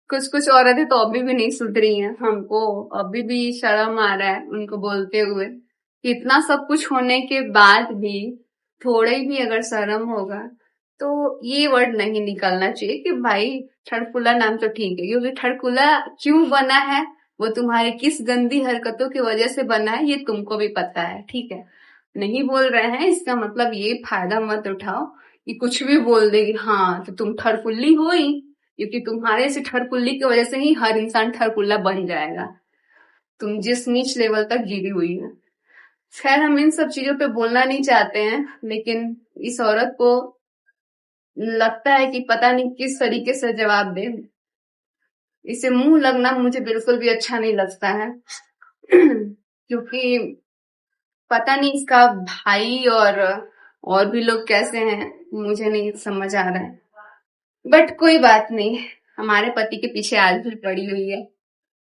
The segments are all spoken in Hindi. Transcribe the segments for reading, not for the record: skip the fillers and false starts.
कुछ कुछ औरतें तो अभी भी नहीं सुधरी हैं, हमको अभी भी शर्म आ रहा है उनको बोलते हुए। इतना सब कुछ होने के बाद भी थोड़े भी अगर शर्म होगा तो ये वर्ड नहीं निकलना चाहिए कि भाई ठड़कुला नाम तो ठीक है, क्योंकि ठड़कुला क्यों बना है, वो तुम्हारी किस गंदी हरकतों की वजह से बना है, ये तुमको भी पता है, ठीक है। नहीं बोल रहे हैं इसका मतलब ये फायदा मत उठाओ कि कुछ भी बोल देगी, हाँ तो तुम ठड़कुल्ली हो ही, क्योंकि तुम्हारे से ठरकुल्ली की वजह से ही हर इंसान ठरकुल्ला बन जाएगा। तुम जिस नीच लेवल तक गिरी हुई है। खैर हम इन सब चीजों पे बोलना नहीं चाहते हैं, लेकिन इस औरत को लगता है कि पता नहीं किस तरीके से जवाब दे। इसे मुंह लगना मुझे बिल्कुल भी अच्छा नहीं लगता है। क्योंकि पता नहीं इसका भाई और भी लोग कैसे हैं, मुझे नहीं समझ आ रहा है। बट कोई बात नहीं, हमारे पति के पीछे आज भी पड़ी हुई है।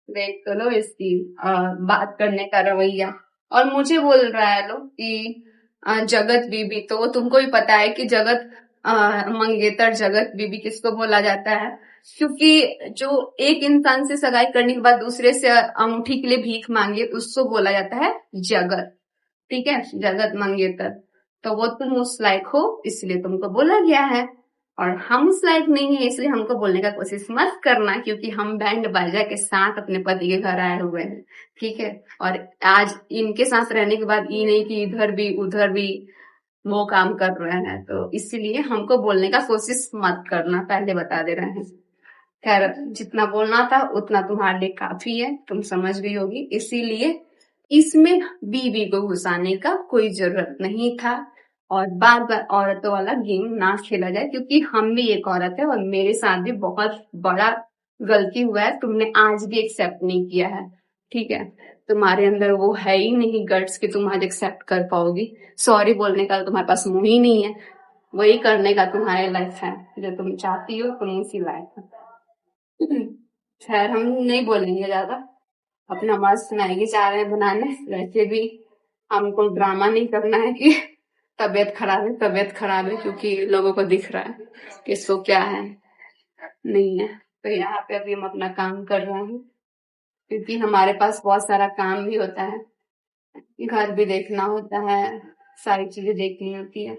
देख तो लो इसकी बात करने का रवैया। और मुझे बोल रहा है लोग कि जगत बीबी, तो वो तुमको भी पता है कि जगत मंगेतर जगत बीबी किसको बोला जाता है, क्योंकि जो एक इंसान से सगाई करने के बाद दूसरे से अंगूठी के लिए भीख मांगे उसको बोला जाता है जगत, ठीक है, जगत मंगेतर। तो वो तुम उस लायक हो इसलिए तुमको बोला गया है, और हम उस लायक नहीं है इसलिए हमको बोलने का कोशिश मत करना, क्योंकि हम बैंड बाजा के साथ अपने पति के घर आए हुए हैं, ठीक है। और आज इनके साथ रहने के बाद ये नहीं कि इधर भी उधर भी वो काम कर रहे हैं, तो इसीलिए हमको बोलने का कोशिश मत करना, पहले बता दे रहे हैं। खैर जितना बोलना था उतना तुम्हारे लिए काफी है, तुम समझ गई होगी, इसीलिए इसमें बीवी को घुसाने का कोई जरूरत नहीं था। और बार बार औरतों वाला गेम ना खेला जाए, क्योंकि हम भी एक औरत है और मेरे साथ भी बहुत बड़ा गलती हुआ है, तुमने आज भी एक्सेप्ट नहीं किया है, ठीक है। तुम्हारे अंदर वो है ही नहीं गट्स कि तुम आज एक्सेप्ट कर पाओगी, सॉरी बोलने का तुम्हारे पास मुंह ही नहीं है, वही करने का तुम्हारे लाइफ है जो तुम चाहती हो, तुम उसी लायक है। खैर हम नहीं बोलेंगे ज्यादा, अपना मस्त मैगी चाह रहे हैं बनाने, वैसे भी हमको ड्रामा नहीं करना है कि तबीयत खराब है तबीयत खराब है, क्योंकि लोगों को दिख रहा है कि इसको क्या है नहीं है। तो यहाँ पे अभी हम अपना काम कर रहे हैं, क्योंकि हमारे पास बहुत सारा काम भी होता है, घर भी देखना होता है, सारी चीजें देखनी होती है।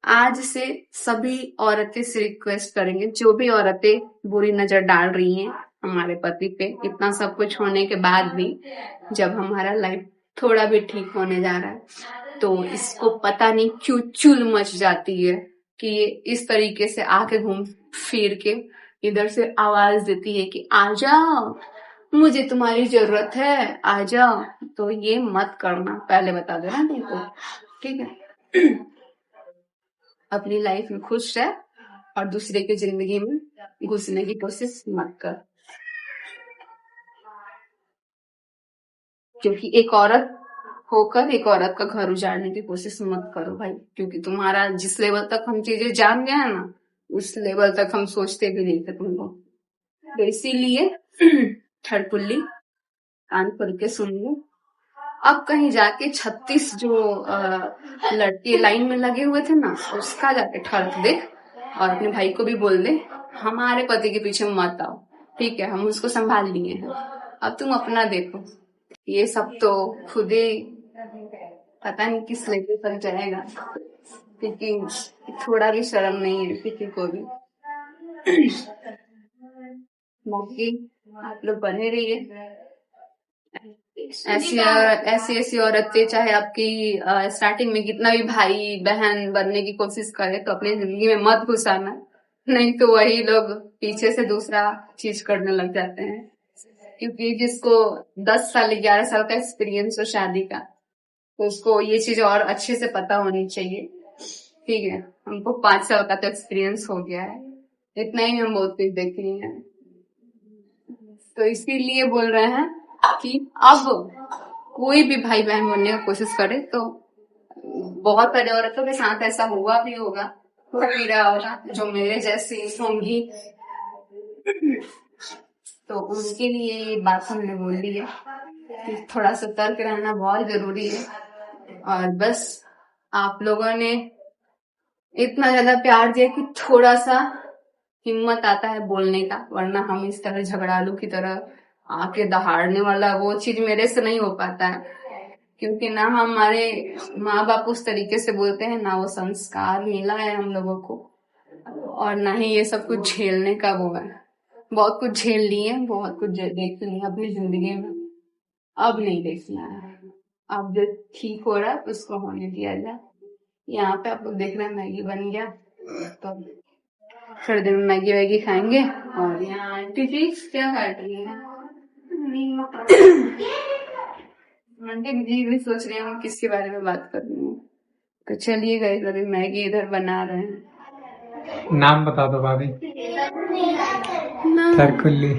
आज से सभी औरतें से रिक्वेस्ट करेंगे, जो भी औरतें बुरी नजर डाल रही हैं हमारे पति पे, इतना सब कुछ होने के बाद भी, जब हमारा लाइफ थोड़ा भी ठीक होने जा रहा है तो इसको पता नहीं क्यों चुल मच जाती है कि ये इस तरीके से आके घूम फिर के इधर से आवाज देती है कि आ जाओ, मुझे तुम्हारी जरूरत है, आ जाओ। तो ये मत करना, पहले बता देना तुमको, ठीक है। अपनी लाइफ में खुश रह और दूसरे की जिंदगी में घुसने की कोशिश मत कर, क्योंकि एक औरत होकर एक औरत का घर उजाड़ने की कोशिश मत करो भाई, क्योंकि तुम्हारा जिस लेवल तक हम चीजें जान गए हैं ना, उस लेवल तक हम सोचते भी नहीं थे तुम लोग। तो इसीलिए ठड़कुल्ली कान खोल के सुन लो। अब कहीं जाके 36 जो लड़के लाइन में लगे हुए थे ना, उसका जाके ठड़क दे और अपने भाई को भी बोल दे हमारे पति के पीछे मत आओ, ठीक है, हम उसको संभाल लिए हैं, अब तुम अपना देखो। ये सब तो खुद ही पता नहीं किस लेवल तक जाएगा, क्योंकि थोड़ा भी शर्म नहीं है किसी को भी। बाकी आप लोग बने रहिए, ऐसी ऐसी औरतें चाहे आपकी स्टार्टिंग में कितना भी भाई बहन बनने की कोशिश करे तो अपनी जिंदगी में मत घुसाना, नहीं तो वही लोग पीछे से दूसरा चीज करने लग जाते हैं। क्योंकि जिसको 10 साल 11 साल का एक्सपीरियंस हो शादी का, तो उसको ये चीज और अच्छे से पता होनी चाहिए, ठीक है। हमको 5 साल का तो एक्सपीरियंस हो गया है, इतना ही हम बहुत कुछ देख लिए हैं। तो इसीलिए बोल रहे हैं कि अब कोई भी भाई बहन बनने की कोशिश करे तो बहुत सारे औरतों के साथ ऐसा हुआ भी होगा, हो भी रहा होगा, जो मेरे जैसी होंगी, तो उनके लिए ये बात हमने बोल दी है कि थोड़ा सतर्क रहना बहुत जरूरी है। और बस आप लोगों ने इतना ज्यादा प्यार दिया कि थोड़ा सा हिम्मत आता है बोलने का, वरना हम इस तरह झगड़ालू की तरह आके दहाड़ने वाला वो चीज मेरे से नहीं हो पाता है। क्योंकि ना हमारे माँ बाप उस तरीके से बोलते हैं, ना वो संस्कार मिला है हम लोगों को, और ना ही ये सब कुछ झेलने का वो है। बहुत कुछ झेल लिए, बहुत कुछ देख लिया अपनी जिंदगी में, अब नहीं देखना है। अब जो ठीक हो रहा है उसको होने दिया जाए। यहाँ पे आप लोग देख रहे हैं मैगी बन गया, तो थोड़ी देर में मैगी वैगी खाएंगे। और यहाँ आंटी जी क्या काट रही है? आंटी जी भी सोच रही हूँ किसके बारे में बात कर रही हूँ। तो चलिए गाइस, अभी मैगी इधर बना रहे हैं। नाम बता दो भाभी। ना सरकुल्ली।